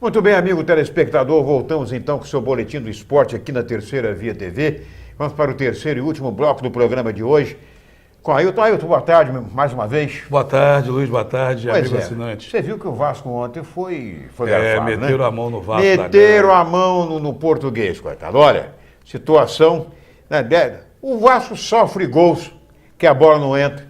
Muito bem, amigo telespectador, voltamos então com o seu boletim do esporte aqui na Terceira Via TV. Vamos para o terceiro e último bloco do programa de hoje. Com Ailton. Ailton, boa tarde mais uma vez. Boa tarde, Luiz, boa tarde, amigo assinante. Você viu que o Vasco ontem foi garfado, meteram a mão no Vasco. Meteram a mão no português, coitado. Olha, situação, né, o Vasco sofre gols que a bola não entra.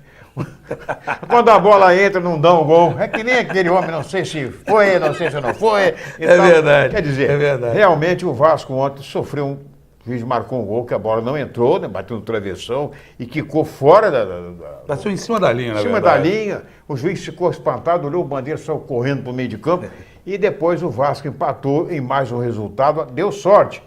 Quando a bola entra, não dá um gol. É que nem aquele homem, não sei se foi, não sei se não foi. Então, é verdade. Quer dizer, realmente o Vasco ontem sofreu o juiz marcou um gol que a bola não entrou, né, bateu no travessão e quicou fora Bateu em cima da linha, na verdade. Em cima da linha, o juiz ficou espantado, olhou o Bandeira, saiu correndo para o meio de campo e depois o Vasco empatou em mais um resultado, deu sorte.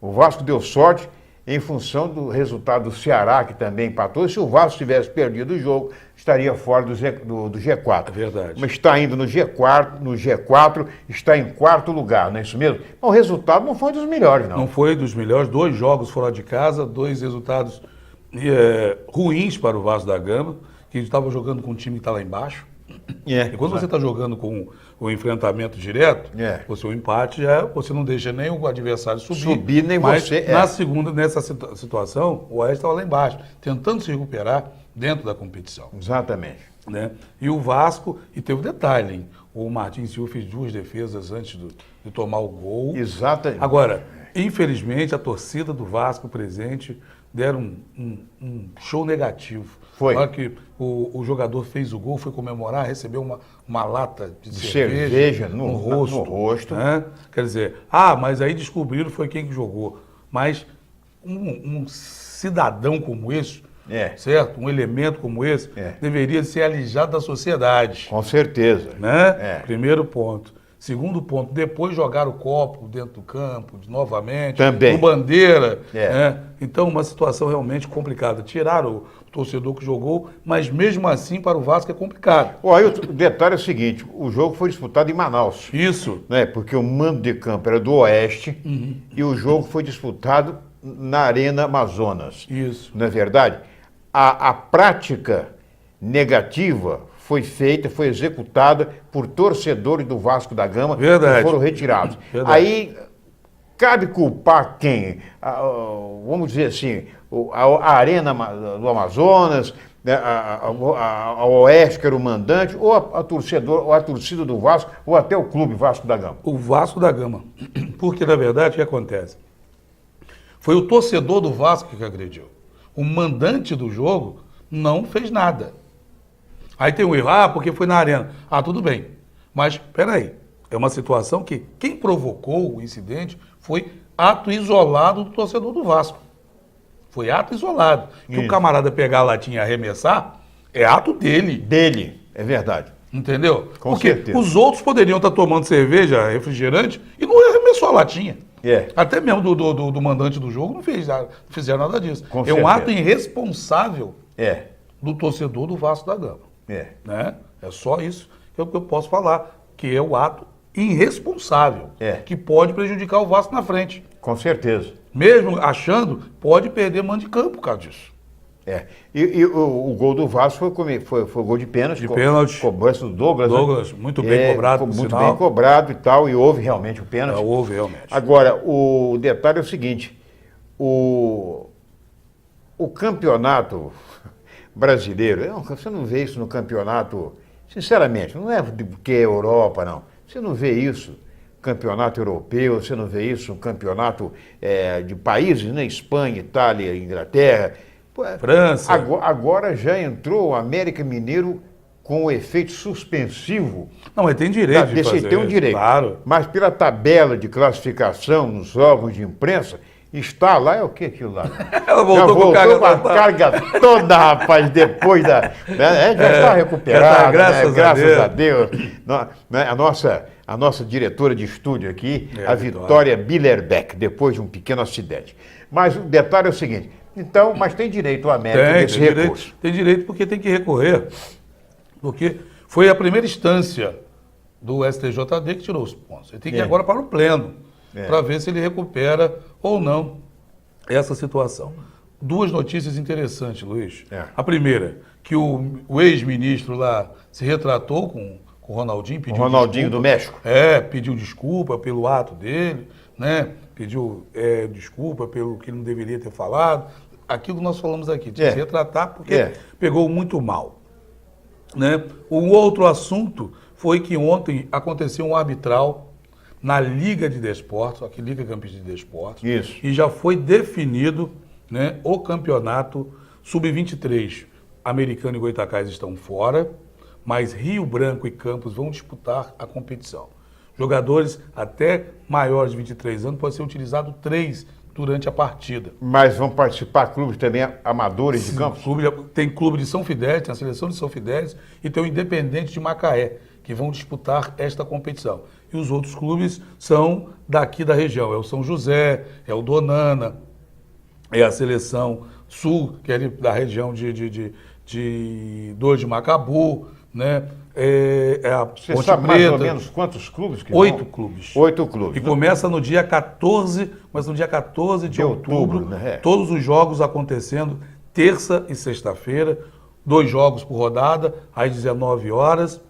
O Vasco deu sorte em função do resultado do Ceará, que também empatou. Se o Vasco tivesse perdido o jogo, estaria fora do G4. É verdade. Mas está indo no G4, está em quarto lugar, não é isso mesmo? Mas o resultado não foi dos melhores, não. Não foi dos melhores. 2 jogos fora de casa, 2 resultados ruins para o Vasco da Gama, que estava jogando com um time que está lá embaixo. E quando você está jogando com o enfrentamento direto, o empate, você não deixa nem o adversário subir. Nem mas você. Nessa situação, o Oeste estava lá embaixo, tentando se recuperar dentro da competição. Exatamente. Né? E o Vasco, e teve um detalhe, hein? O Martins Silva fez 2 defesas antes de tomar o gol. Exatamente. Agora, infelizmente, a torcida do Vasco presente deram um show negativo. Foi. Na hora que o jogador fez o gol, foi comemorar, recebeu uma lata de cerveja no rosto. Né? Quer dizer, mas aí descobriram foi quem que jogou. Mas um cidadão como esse, certo? Um elemento como esse, deveria ser alijado da sociedade. Com certeza. Né? Primeiro ponto. Segundo ponto, depois jogar o copo dentro do campo, novamente, também. O Bandeira. Né? Então, uma situação realmente complicada. Tiraram o torcedor que jogou, mas mesmo assim para o Vasco é complicado. Aí o detalhe é o seguinte, o jogo foi disputado em Manaus. Isso. Né? Porque o mando de campo era do Oeste e o jogo foi disputado na Arena Amazonas. Isso. Não é verdade? A prática negativa foi executada por torcedores do Vasco da Gama que foram retirados. Verdade. Aí, cabe culpar quem? Vamos dizer assim, a Arena do Amazonas, a Oeste, que era o mandante, ou a torcida do Vasco, ou até o clube Vasco da Gama? O Vasco da Gama. Porque, na verdade, o que acontece? Foi o torcedor do Vasco que agrediu. O mandante do jogo não fez nada. Aí tem um erro, porque foi na arena. Tudo bem. Mas, peraí, é uma situação que quem provocou o incidente foi ato isolado do torcedor do Vasco. Foi ato isolado. Que o camarada pegar a latinha e arremessar, é ato dele. Dele, é verdade. Entendeu? Com certeza. Os outros poderiam estar tomando cerveja, refrigerante, e não arremessou a latinha. Até mesmo do mandante do jogo não fizeram nada disso. Com certeza. Um ato irresponsável do torcedor do Vasco da Gama. Né? É só isso que eu posso falar, que é o ato irresponsável, que pode prejudicar o Vasco na frente. Com certeza. Mesmo achando, pode perder mando de campo por causa disso. E o gol do Vasco foi gol de pênalti. De pênalti. Cobrança do Douglas. Douglas, né? Muito bem cobrado. Muito bem cobrado e tal, e houve realmente o pênalti. Houve realmente. Agora, o detalhe é o seguinte, o campeonato brasileiro, você não vê isso no campeonato, sinceramente, não é porque é Europa, não. Você não vê isso campeonato europeu, você não vê isso no campeonato de países, né? Espanha, Itália, Inglaterra. França. Agora já entrou o América Mineiro com o efeito suspensivo. Não, mas tem direito de fazer tem um direito. Claro. Mas pela tabela de classificação nos órgãos de imprensa, está lá, é o que aquilo lá? Ela voltou com a carga toda, rapaz, depois da... já está recuperada, graças a Deus. A nossa diretora de estúdio aqui, a Vitória Billerbeck, depois de um pequeno acidente. Mas o detalhe é o seguinte, então, mas tem direito o América desse recurso. Tem direito porque tem que recorrer, porque foi a primeira instância do STJD que tirou os pontos. Ele tem que ir agora para o pleno, para ver se ele recupera ou não essa situação. 2 notícias interessantes, Luiz. A primeira, que o ex-ministro lá se retratou com com o Ronaldinho. O Ronaldinho do México. Pediu desculpa pelo ato dele, né? Pediu desculpa pelo que não deveria ter falado. Aquilo que nós falamos aqui, tinha que se retratar porque pegou muito mal. Né? Um outro assunto foi que ontem aconteceu um arbitral na Liga de Desportos, aqui Liga Campista de Desportos, Isso. E já foi definido, né, o campeonato Sub-23. Americano e Goitacás estão fora, mas Rio Branco e Campos vão disputar a competição. Jogadores até maiores de 23 anos podem ser utilizados 3 durante a partida. Mas vão participar clubes também amadores de Campos? Tem clube de São Fidélis, tem a seleção de São Fidélis e tem o Independente de Macaé, que vão disputar esta competição. E os outros clubes são daqui da região, é o São José, é o Donana, é a Seleção Sul, que é ali da região de Dor de Macabu, né? Você sabe mais ou menos quantos clubes que 8 clubes. 8 clubes. E começa no dia 14, mas no dia 14 de outubro, né? Todos os jogos acontecendo terça e sexta-feira, 2 jogos por rodada, às 19 horas,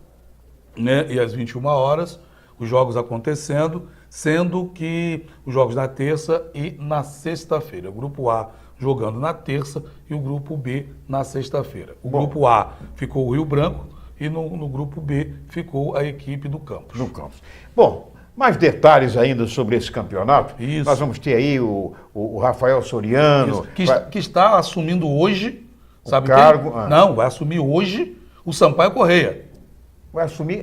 né? E às 21 horas, os jogos acontecendo, sendo que os jogos na terça e na sexta-feira. O grupo A jogando na terça e o grupo B na sexta-feira. O grupo A ficou o Rio Branco e no grupo B ficou a equipe do Campos. No Campos. Bom, mais detalhes ainda sobre esse campeonato. Isso. Nós vamos ter aí o Rafael Soriano. Que está assumindo hoje, sabe o cargo? Quem? Não, vai assumir hoje o Sampaio Correia. Vai assumir?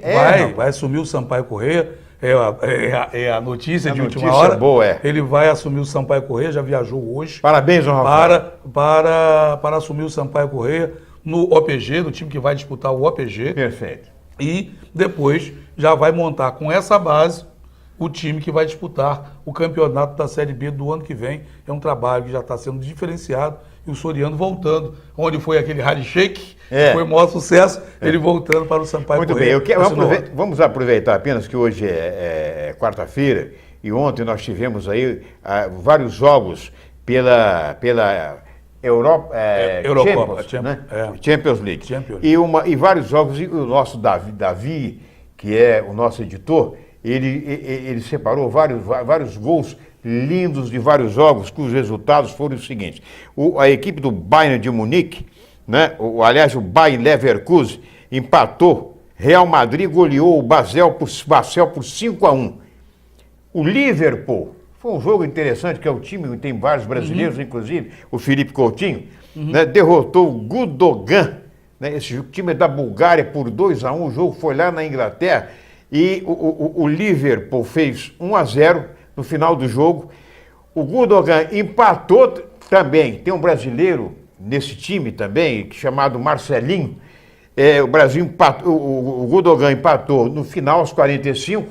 Vai assumir o Sampaio Correia. É a notícia de última Notícia hora. boa. Ele vai assumir o Sampaio Correia, já viajou hoje. Parabéns, Rafael. Para assumir o Sampaio Correia no OPG, no time que vai disputar o OPG. Perfeito. E depois já vai montar com essa base o time que vai disputar o campeonato da Série B do ano que vem. É um trabalho que já está sendo diferenciado. E o Soriano voltando, onde foi aquele Rally Shake, foi o maior sucesso, ele voltando para o Sampaio Correia. Muito bem, vamos aproveitar apenas que hoje é quarta-feira e ontem nós tivemos aí vários jogos pela Europa, Champions League. E vários jogos, e o nosso Davi, que é o nosso editor, ele separou vários gols lindos de vários jogos, cujos resultados foram os seguintes. A equipe do Bayern de Munique, né? Aliás, o Bayer Leverkusen empatou, Real Madrid goleou o Basel por 5-1. O Liverpool, foi um jogo interessante, que é o time que tem vários brasileiros, inclusive o Felipe Coutinho, né? Derrotou o Gudogan, né? Esse time é da Bulgária por 2-1, o jogo foi lá na Inglaterra, e o Liverpool fez 1-0 no final do jogo. O Gudogan empatou também. Tem um brasileiro nesse time também, chamado Marcelinho. O Brasil empatou, o Gudogan empatou no final, aos 45.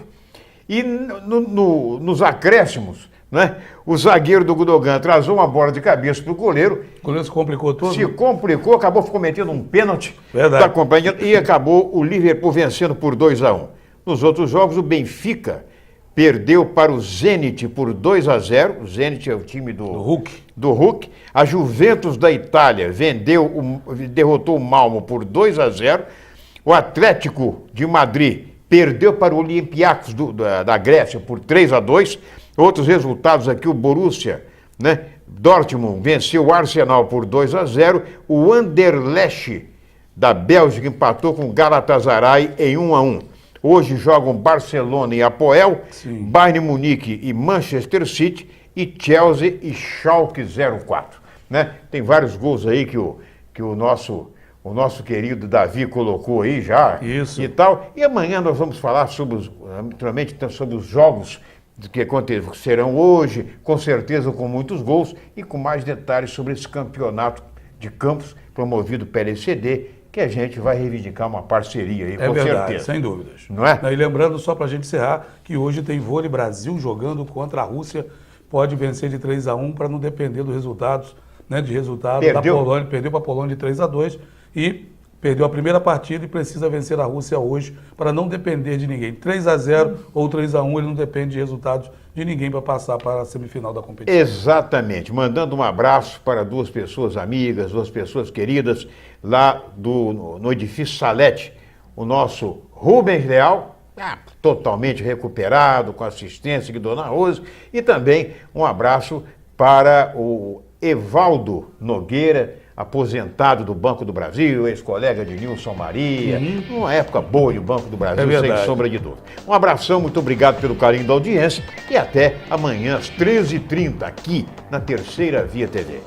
E nos acréscimos, né, o zagueiro do Gudogan atrasou uma bola de cabeça para o goleiro. O goleiro se complicou todo? Se complicou, acabou cometendo um pênalti da companhia e acabou o Liverpool vencendo por 2-1. Nos outros jogos, o Benfica perdeu para o Zenit por 2-0. O Zenit é o time do Hulk. A Juventus da Itália derrotou o Malmo por 2-0. O Atlético de Madrid perdeu para o Olympiacos da Grécia por 3-2. Outros resultados aqui, o Borussia, né? Dortmund venceu o Arsenal por 2-0. O Anderlecht da Bélgica empatou com o Galatasaray em 1-1. Hoje jogam Barcelona e Apoel, Bayern Munique e Manchester City, e Chelsea e Schalke 04. Né? Tem vários gols aí que o nosso querido Davi colocou aí já. Isso. E tal. E amanhã nós vamos falar naturalmente, sobre os jogos que acontecerão hoje, com certeza com muitos gols e com mais detalhes sobre esse campeonato de Campos promovido pela ECD, que a gente vai reivindicar uma parceria aí, com certeza. Sem dúvidas. Não é? E lembrando, só para a gente encerrar, que hoje tem vôlei Brasil jogando contra a Rússia, pode vencer de 3-1 para não depender dos resultados, né, da Polônia. Perdeu para a Polônia de 3-2 e perdeu a primeira partida e precisa vencer a Rússia hoje para não depender de ninguém. 3-0 ou 3-1, ele não depende de resultados de ninguém para passar para a semifinal da competição. Exatamente. Mandando um abraço para 2 pessoas amigas, 2 pessoas queridas, lá no edifício Salete, o nosso Rubens Leal, totalmente recuperado, com assistência de Dona Rose, e também um abraço para o Evaldo Nogueira, aposentado do Banco do Brasil, ex-colega de Nilson Maria, uma época boa de Banco do Brasil, sem sombra de dúvida. Um abração, muito obrigado pelo carinho da audiência e até amanhã às 13h30 aqui na Terceira Via TV.